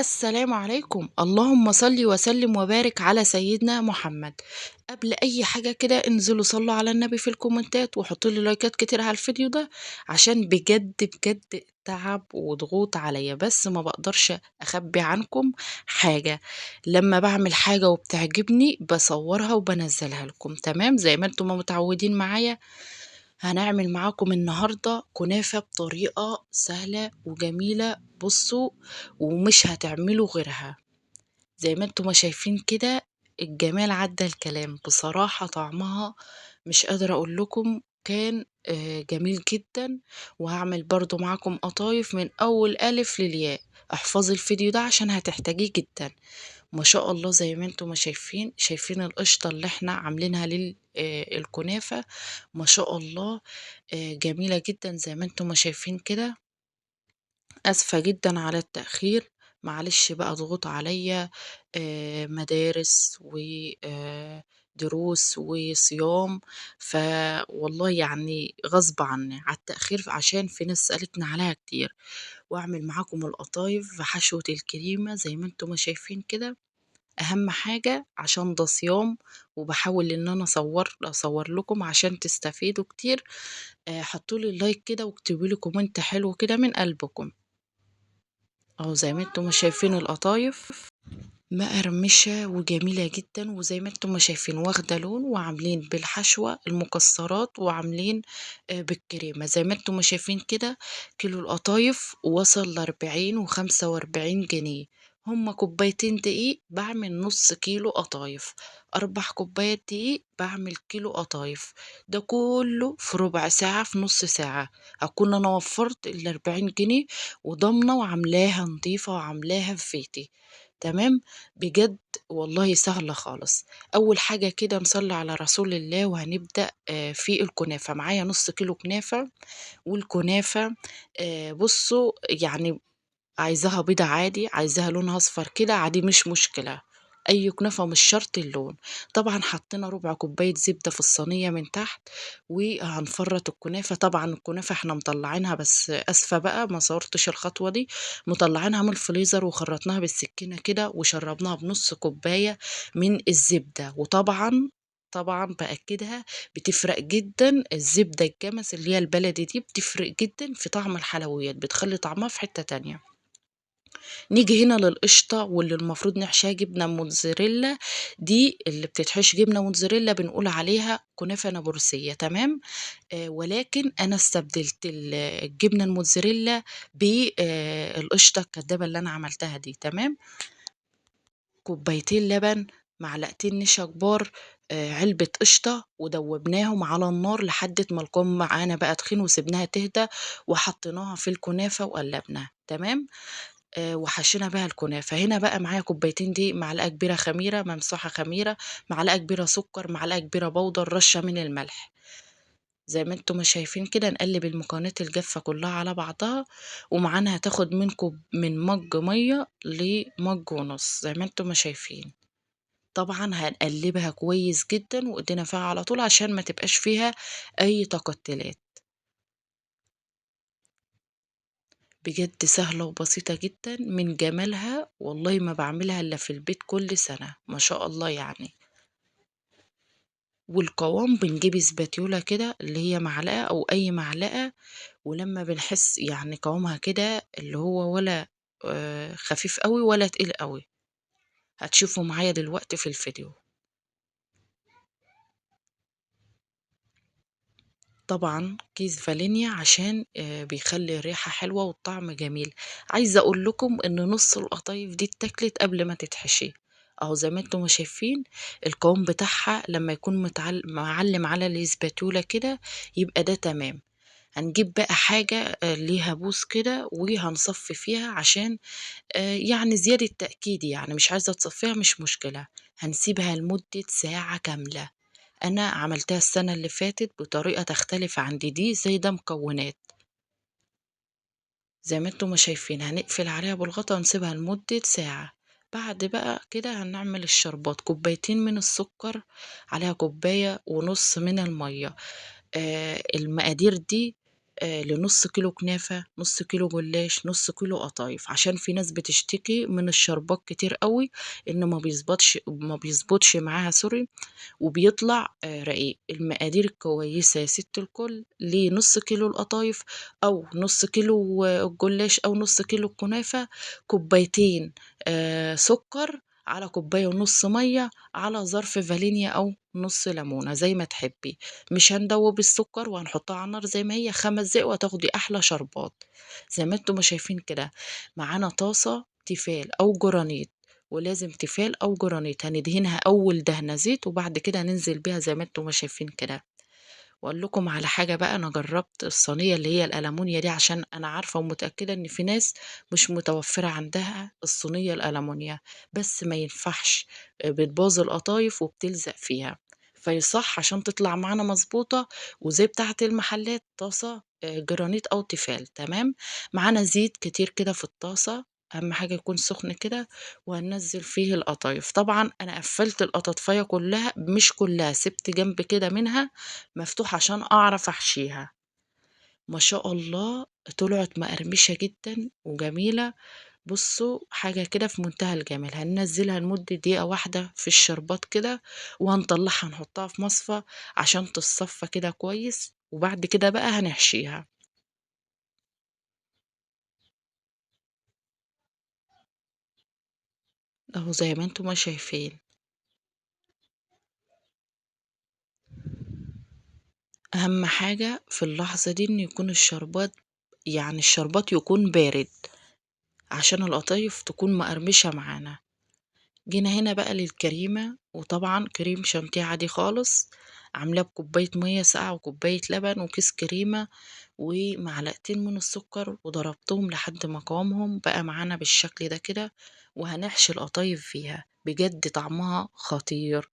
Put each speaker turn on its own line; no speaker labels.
السلام عليكم، اللهم صل وسلم وبارك على سيدنا محمد. قبل أي حاجة كده انزلوا صلوا على النبي في الكومنتات وحطوا لي لايكات كتير على الفيديو ده، عشان بجد بجد تعب وضغوط عليا، بس ما بقدرش أخبي عنكم حاجة. لما بعمل حاجة وبتعجبني بصورها وبنزلها لكم، تمام زي ما انتم متعودين معايا. هنعمل معاكم النهاردة كنافة بطريقة سهلة وجميلة، بصوا، ومش هتعملوا غيرها. زي ما انتم ما شايفين كده، الجمال عدى الكلام، بصراحة طعمها مش قادرة اقول لكم، كان جميل جدا. وهعمل برضو معاكم قطايف من اول الف للياء. احفظي الفيديو ده عشان هتحتاجيه جدا. ما شاء الله، زي ما انتم ما شايفين القشطة اللي احنا عاملينها الكنافة. ما شاء الله، جميلة جدا زي ما انتم ما شايفين كده. آسفة جدًا على التأخير، معلش بقى ضغوط عليَّ، مدارس دروس وصيام، فوالله يعني غصب عني على التأخير عشان في ناس سألتني عليها كتير. وأعمل معاكم القطايف بحشوة الكريمة زي ما أنتم ما شايفين كده. أهم حاجة عشان ده صيام، وباحاول إن أنا أصور لكم عشان تستفيدوا كتير. حطوا لي لايك كده واكتبوا لي كومنت حلو كده من قلبكم. أهو زي ما أنتم ما شايفين القطايف مقرمشة وجميلة جدا، وزي ما انتم ما شايفين واخدة لون، وعاملين بالحشوة المكسرات، وعاملين بالكريمة زي ما انتم ما شايفين كده. كيلو القطايف وصل ل40 و45 جنيه. هما كوبايتين دقيق بعمل نص كيلو قطايف، 4 كوبايات دقيق بعمل كيلو قطايف. ده كله في ربع ساعة، في نص ساعة هكون أنا وفرت ال40 جنيه، وضامنة وعاملاها نضيفة وعاملاها في بيتي. تمام. بجد والله سهلة خالص. أول حاجة كده نصلي على رسول الله وهنبدأ في الكنافة. معايا نص كيلو كنافة. والكنافة بصوا يعني، عايزاها بيضة عادي، عايزاها لونها أصفر كده عادي، مش مشكلة. أي كنافة مش شرط اللون. طبعا حطينا ربع كوباية زبدة في الصينية من تحت، وهنفرط الكنافة. طبعا الكنافة احنا مطلعينها، بس أسفة بقى ما صورتش الخطوة دي. مطلعينها من الفريزر وخرطناها بالسكينة كده وشربناها بنص كوباية من الزبدة. وطبعا طبعا بأكدها، بتفرق جدا الزبدة الجمس اللي هي البلدي دي، بتفرق جدا في طعم الحلويات، بتخلي طعمها في حتة تانية. نيجي هنا للقشطة واللي المفروض نحشيها جبنة موتزاريلا. دي اللي بتتحشي جبنة موتزاريلا بنقول عليها كنافة نابلسية، تمام. ولكن أنا استبدلت الجبنة الموتزاريلا بالقشطة الكدابة اللي أنا عملتها دي، تمام. كوبايتين لبن، معلقتين نشا كبار، علبة قشطة، ودوبناهم على النار لحد ما القوام معانا بقى تخين، وسبناها تهدى، وحطيناها في الكنافة وقلبناها، تمام. وحشينا بيها الكنافة. هنا بقى معايا كوبايتين دقيق، معلقة كبيرة خميرة ممسوحة خميرة، معلقة كبيرة سكر، معلقة كبيرة بودر، رشة من الملح. زي ما انتم مش شايفين كده، نقلب المكونات الجافة كلها على بعضها. ومعانا هتاخد من مج مية لمج ونص زي ما انتم ما شايفين. طبعا هنقلبها كويس جدا وايدينا فيها على طول عشان ما تبقاش فيها اي تقطلات. بجد سهلة وبسيطة جدًا، من جمالها والله ما باعملها إلا في البيت كل سنة، ما شاء الله يعني. والقوام بنجيب اسباتيولا كده اللي هي معلقة أو أي معلقة، ولمّا بنحس يعني قوامها كده اللي هو ولا خفيف أوي ولا تقيل أوي، هتشوفوا معايا دلوقتي في الفيديو. طبعًا كيس فانيليا عشان بيخلّي الريحة حلوة والطعم جميل. عايزة أقول لكم إن نُص القطايف دي اتاكلت قبل ما تتحشي. أهو زي ما أنتم ما شايفين، القوام بتاعها لمّا يكون معلّم على الإسباتولا كده، يبقى ده تمام. هنجيب بقى حاجة ليها بوس كده وهنصفّي فيها عشان يعني زيادة تأكيد يعني، مش عايزة تصفّيها مش مشكلة. هنسيبها لمدة ساعة كاملة. أنا عملتها السنة اللي فاتت بطريقة تختلف عن دي زايدة مكونات. زي ما انتم ما شايفين، هنقفل عليها بالغطا ونسيبها لمدة ساعة. بعد بقى كده هنعمل الشربات. كوبايتين من السكر، عليها كوباية ونص من المية. المقادير دي لنُص كيلو كنافة، نُص كيلو جلاش، نُص كيلو قطايف، عشان في ناس بتشتكي من الشربات كتير أوي، إن ما بيضبطش معاها sorry، وبيطلع رقيق. المقادير الكويسة يا ست الكل لنُص كيلو القطايف أو نُص كيلو الجلاش أو نُص كيلو الكنافة: كوبايتين سُكّر، على كوباية ونُص مَيّة، على ظرف فانيليا أو نُص ليمونة زي ما تحبّي. مش هندوّب السُكّر وهنحطها على النار زي ما هي 5 دقايق وهتاخدي أحلى شربات. زي ما أنتم ما شايفين كده، معانا طاسة تيفال أو جرانيت، ولازم تيفال أو جرانيت، هندهنها أول دهنة زيت وبعد كده هننزل بيها زي ما أنتم ما شايفين كده. وأقول لكم على حاجة بقى: أنا جرّبت الصينية اللي هي الألمونيا دي، عشان أنا عارفة ومتأكدة إن في ناس مش متوفّرة عندها الصينية الألمونيا، بس ما ينفعش، بتبوظ القطايف وبتلزق فيها. فيصح عشان تطلع معانا مضبوطة وزي بتاعة المحلات، طاسة جرانيت أو تيفال، تمام. معانا زيت كتير كده في الطاسة، أهم حاجة يكون سُخن كده، وهننزّل فيه القطايف. طبعًا أنا قفّلت القطاطفاية كلّها، مش كلّها، سِبت جنب كده منها مفتوح عشان أعرف أحشيها. ما شاء الله طلعت مقرمشة جدًا وجميلة. بُصّوا حاجة كده في منتهى الجمال. هننزّلها لمدة دقيقة واحدة في الشربات كده، وهنطلّعها نحطها في مصفى عشان تتصفى كده كويس، وبعد كده بقى هنحشيها. أهو زي ما أنتم ما شايفين. أهم حاجة في اللحظة دي إن يكون الشربات يكون بارد، عشان القطايف تكون مقرمشة معانا. جينا هنا بقى للكريمة، وطبعًا كريم شانتيه عادي خالص، عاملاه بكوباية مَيّة ساقعة وكوباية لبن وكيس كريمة ومعلقتين من السكر، وضربتهم لحد ما قوامهم بقى معانا بالشكل ده كده، وهنحشي القطايف فيها. بجد طعمها خطير.